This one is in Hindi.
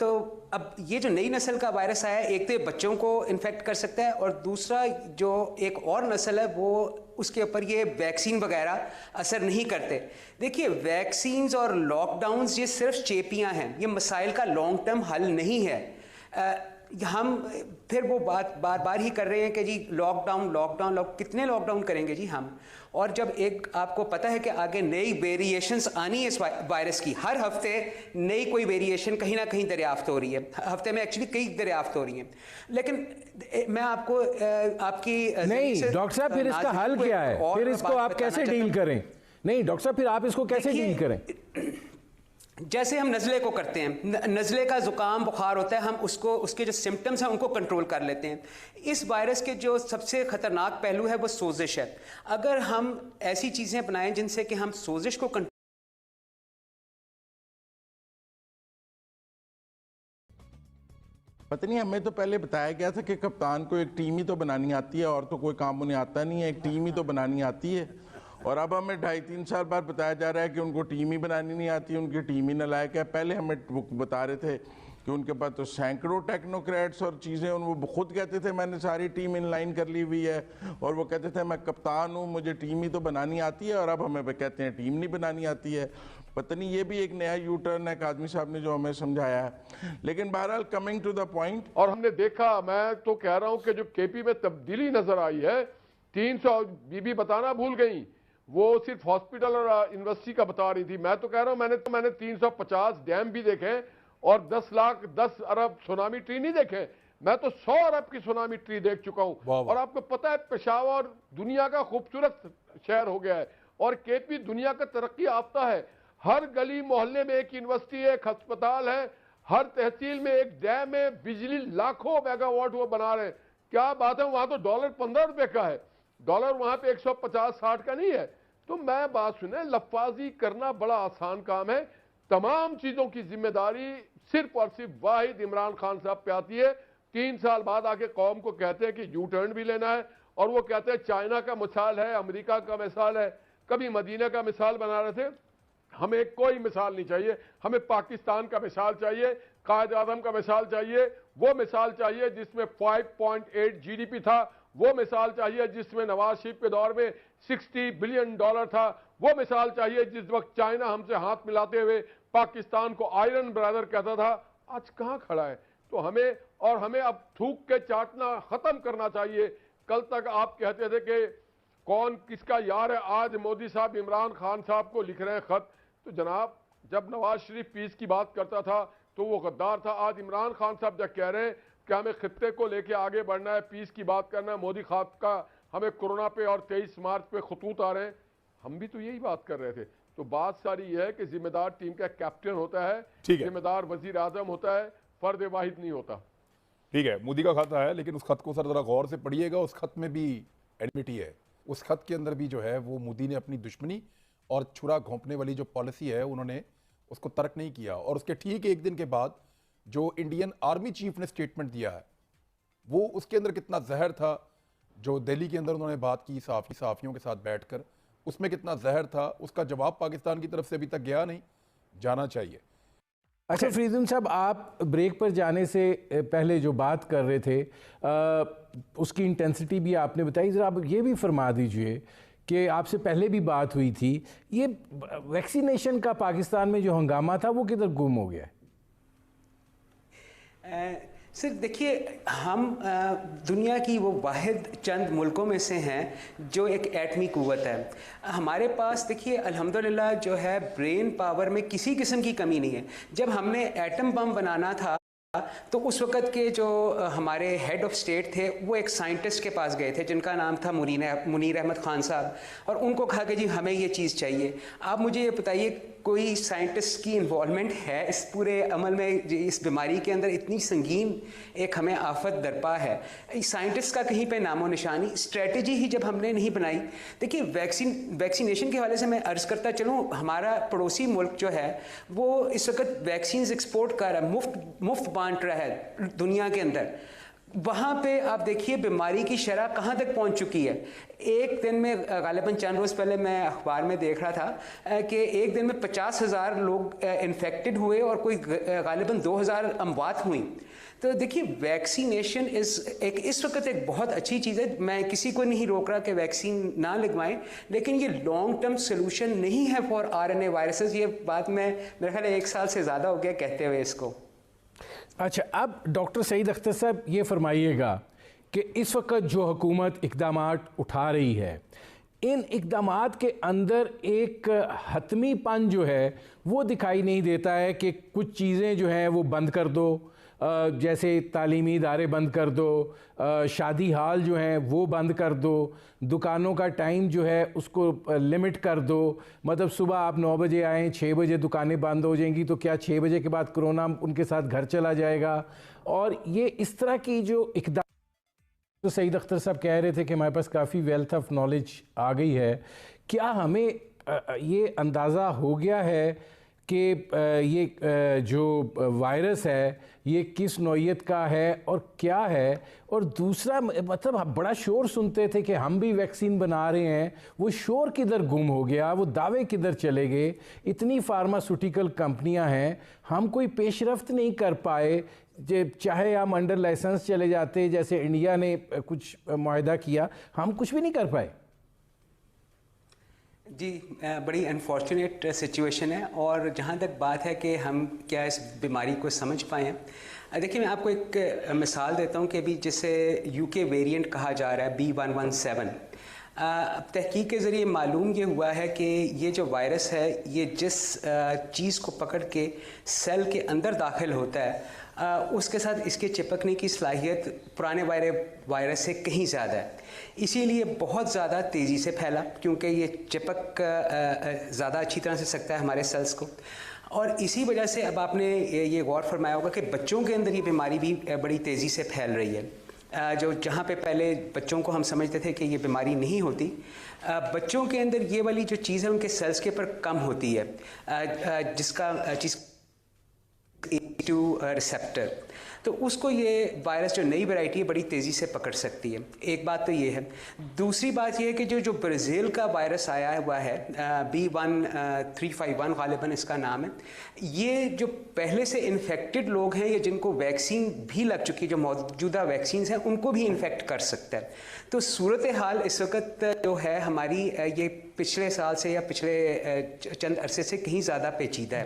तो अब ये जो नई नस्ल का वायरस आया है, एक तो ये बच्चों को इन्फेक्ट कर सकता है, और दूसरा जो एक और नस्ल है वो उसके ऊपर ये वैक्सीन वगैरह असर नहीं करते। देखिए, वैक्सीन्स और लॉकडाउन्स ये सिर्फ चेपियां हैं, ये मसाइल का लॉन्ग टर्म हल नहीं है। हम फिर वो बात बार बार ही कर रहे हैं कि जी लॉकडाउन कितने लॉकडाउन करेंगे जी हम। और जब एक आपको पता है कि आगे नई वेरिएशंस आनी है इस वायरस की, हर हफ्ते नई कोई वेरिएशन कहीं ना कहीं दरियाफ्त हो रही है, हफ्ते में एक्चुअली कई दरियाफ्त हो रही हैं। लेकिन मैं आपको आपकी नहीं डॉक्टर साहब, फिर इसका हल क्या है? फिर इसको आप कैसे डील करें? नहीं डॉक्टर साहब, फिर आप इसको कैसे डील करें? जैसे हम नज़ले को करते हैं, नज़ले का ज़ुकाम बुखार होता है, हम उसको उसके जो सिम्टम्स हैं उनको कंट्रोल कर लेते हैं। इस वायरस के जो सबसे ख़तरनाक पहलू है वो सोजिश है। अगर हम ऐसी चीज़ें बनाएं जिनसे कि हम सोजिश को पता नहीं, हमें तो पहले बताया गया था कि कप्तान को एक टीम ही तो बनानी आती है, और तो कोई काम उन्हें आता नहीं है, एक टीम ही तो बनानी आती है। और अब हमें 2.5-3 साल बाद बताया जा रहा है कि उनको टीम ही बनानी नहीं आती, उनकी टीम ही नालायक है। पहले हमें बता रहे थे कि उनके पास तो सैकड़ों टेक्नोक्रेट्स और चीज़ें, वो खुद कहते थे मैंने सारी टीम इन लाइन कर ली हुई है, और वो कहते थे मैं कप्तान हूँ, मुझे टीम ही तो बनानी आती है, और अब हमें कहते हैं टीम नहीं बनानी आती है। पता नहीं, ये भी एक नया यू टर्न है काज़मी साहब ने जो हमें समझाया है। लेकिन बहरहाल कमिंग टू द पॉइंट, और हमने देखा, मैं तो कह रहा हूँ कि जो केपी में तब्दीली नजर आई है, 300 बीबी बताना भूल गई, वो सिर्फ हॉस्पिटल और यूनिवर्सिटी का बता रही थी। मैं तो कह रहा हूँ मैंने 350 डैम भी देखे और 10 अरब सुनामी ट्री नहीं देखे, मैं तो 100 अरब की सुनामी ट्री देख चुका हूँ। और आपको पता है पेशावर दुनिया का खूबसूरत शहर हो गया है, और केपी दुनिया का तरक्की याफ्ता है। हर गली मोहल्ले में एक यूनिवर्सिटी है, एक अस्पताल है, हर तहसील में एक डैम है, बिजली लाखों मेगावाट वो बना रहे हैं। क्या बात है, वहां तो डॉलर 15 रुपए का है, डॉलर वहां पे 150-60 का नहीं है। तो मैं बात सुने, लफाजी करना बड़ा आसान काम है। तमाम चीजों की जिम्मेदारी सिर्फ और सिर्फ वाहिद इमरान खान साहब पे आती है। 3 साल बाद आके कौम को कहते हैं कि यू टर्न भी लेना है, और वो कहते हैं चाइना का मिसाल है, अमेरिका का मिसाल है, कभी मदीना का मिसाल बना रहे थे। हमें कोई मिसाल नहीं चाहिए, हमें पाकिस्तान का मिसाल चाहिए, कायद आज़म का मिसाल चाहिए, वो मिसाल चाहिए जिसमें 5.8 जीडीपी था, वो मिसाल चाहिए जिसमें नवाज शरीफ के दौर में $60 बिलियन था, वो मिसाल चाहिए जिस वक्त चाइना हमसे हाथ मिलाते हुए पाकिस्तान को आयरन ब्रदर कहता था। आज कहां खड़ा है? तो हमें अब थूक के चाटना खत्म करना चाहिए। कल तक आप कहते थे कि कौन किसका यार है, आज मोदी साहब इमरान खान साहब को लिख रहे हैं खत। तो जनाब, जब नवाज शरीफ पीस की बात करता था तो वो गद्दार था, आज इमरान खान साहब जब कह रहे हैं कि हमें खित्ते को लेके आगे बढ़ना है, पीस की बात करना है, मोदी खात का हमें कोरोना पे और 23 मार्च पे खतूत आ रहे हैं, हम भी तो यही बात कर रहे थे। तो बात सारी यह है कि जिम्मेदार टीम का कैप्टन होता है, जिम्मेदार वजीर आजम होता है, फर्द वाहिद नहीं होता। ठीक है, मोदी का खत है, लेकिन उस खत को सर जरा गौर से पढ़िएगा। उस खत में भी एडमिटी है, उस खत के अंदर भी जो है वो मोदी ने अपनी दुश्मनी और छुरा घोंपने वाली जो पॉलिसी है उन्होंने उसको तर्क नहीं किया। और उसके ठीक एक दिन के बाद जो इंडियन आर्मी चीफ ने स्टेटमेंट दिया है, वो उसके अंदर कितना जहर था। जो दिल्ली के अंदर उन्होंने बात की साफियों के साथ बैठकर, उसमें कितना जहर था, उसका जवाब पाकिस्तान की तरफ से अभी तक गया नहीं, जाना चाहिए। अच्छा फरीदुन साहब, आप ब्रेक पर जाने से पहले जो बात कर रहे थे उसकी इंटेंसिटी भी आपने बताई, ज़रा आप ये भी फरमा दीजिए कि आपसे पहले भी बात हुई थी, ये वैक्सीनेशन का पाकिस्तान में जो हंगामा था वो किधर गुम हो गया है? सर देखिए, हम दुनिया की वो वाहिद चंद मुल्कों में से हैं जो एक एटमी क़ुव्वत है। हमारे पास देखिए अल्हम्दुलिल्लाह जो है ब्रेन पावर में किसी किस्म की कमी नहीं है। जब हमने एटम बम बनाना था तो उस वक़्त के जो हमारे हेड ऑफ स्टेट थे वो एक साइंटिस्ट के पास गए थे जिनका नाम था मुनीर अहमद ख़ान साहब, और उनको कहा कि जी हमें ये चीज़ चाहिए। आप मुझे ये बताइए, कोई साइंटिस्ट की इन्वॉल्वमेंट है इस पूरे अमल में? इस बीमारी के अंदर इतनी संगीन एक हमें आफत दरपा है, साइंटिस्ट का कहीं पे नामो निशानी, स्ट्रेटजी ही जब हमने नहीं बनाई। देखिए वैक्सीनेशन के हवाले से मैं अर्ज़ करता चलूँ, हमारा पड़ोसी मुल्क जो है वो इस वक्त वैक्सीन एक्सपोर्ट कर रहा है, मुफ्त बांट रहा है दुनिया के अंदर। वहाँ पे आप देखिए बीमारी की शरह कहाँ तक पहुँच चुकी है। एक दिन में गालिबन चंद रोज़ पहले मैं अखबार में देख रहा था कि एक दिन में 50,000 लोग इन्फेक्टेड हुए और कोई गालिबन 2,000 अमवात हुई। तो देखिए वैक्सीनेशन इस वक्त एक बहुत अच्छी चीज़ है। मैं किसी को नहीं रोक रहा कि वैक्सीन ना लगवाएं, लेकिन ये लॉन्ग टर्म सोल्यूशन नहीं है फॉर RNA वायरसेस। ये बात मेरे ख्याल 1 साल से ज़्यादा हो गया कहते हुए इसको। अच्छा, अब डॉक्टर सईद अख्तर साहब ये फरमाइएगा कि इस वक्त जो हुकूमत इक़दामात उठा रही है, इन इक़दामात के अंदर एक हतमीपन जो है वो दिखाई नहीं देता है कि कुछ चीज़ें जो हैं वो बंद कर दो, जैसे तालीमी इदारे बंद कर दो, शादी हाल जो हैं वो बंद कर दो, दुकानों का टाइम जो है उसको लिमिट कर दो। मतलब सुबह आप 9 बजे आएँ, 6 बजे दुकानें बंद हो जाएंगी, तो क्या 6 बजे के बाद कोरोना उनके साथ घर चला जाएगा? और ये इस तरह की जो इक़दाम, तो सईद अख्तर साहब कह रहे थे कि हमारे पास काफ़ी वेल्थ ऑफ नॉलेज आ गई है, क्या हमें ये अंदाज़ा हो गया है कि ये जो वायरस है ये किस नौइयत का है और क्या है? और दूसरा, मतलब हम बड़ा शोर सुनते थे कि हम भी वैक्सीन बना रहे हैं, वो शोर किधर गुम हो गया, वो दावे किधर चले गए? इतनी फार्मास्यूटिकल कंपनियां हैं, हम कोई पेशरफ्त नहीं कर पाए। चाहे हम अंडर लाइसेंस चले जाते, जैसे इंडिया ने कुछ मुआहदा किया, हम कुछ भी नहीं कर पाए। जी, बड़ी अनफॉर्चुनेट सिचुएशन है। और जहाँ तक बात है कि हम क्या इस बीमारी को समझ पाए हैं, देखिए मैं आपको एक मिसाल देता हूँ कि अभी जिसे UK वेरिएंट कहा जा रहा है B117, अब तहकीक के ज़रिए मालूम ये हुआ है कि ये जो वायरस है ये जिस चीज़ को पकड़ के सेल के अंदर दाखिल होता है उसके साथ इसके चिपकने की सलाहियत पुराने वायरस से कहीं ज़्यादा है। इसीलिए बहुत ज़्यादा तेज़ी से फैला, क्योंकि ये चिपक ज़्यादा अच्छी तरह से सकता है हमारे सेल्स को। और इसी वजह से अब आपने ये गौर फरमाया होगा कि बच्चों के अंदर ये बीमारी भी बड़ी तेज़ी से फैल रही है। जो जहाँ पे पहले बच्चों को हम समझते थे कि ये बीमारी नहीं होती, बच्चों के अंदर ये वाली जो चीज़ है उनके सेल्स के ऊपर कम होती है, जिसका चीज़ A2 रिसेप्टर, तो उसको ये वायरस जो नई वैरायटी है बड़ी तेज़ी से पकड़ सकती है। एक बात तो ये है। दूसरी बात ये है कि जो ब्राज़ील का वायरस आया हुआ है B1351 गालिबन इसका नाम है, ये जो पहले से इन्फेक्टेड लोग हैं या जिनको वैक्सीन भी लग चुकी है, जो मौजूदा वैक्सीन हैं उनको भी इन्फेक्ट कर सकता है। तो सूरत हाल इस वक्त जो है हमारी ये पिछले साल से या पिछले चंद अरसे से कहीं ज़्यादा पेचीदा है।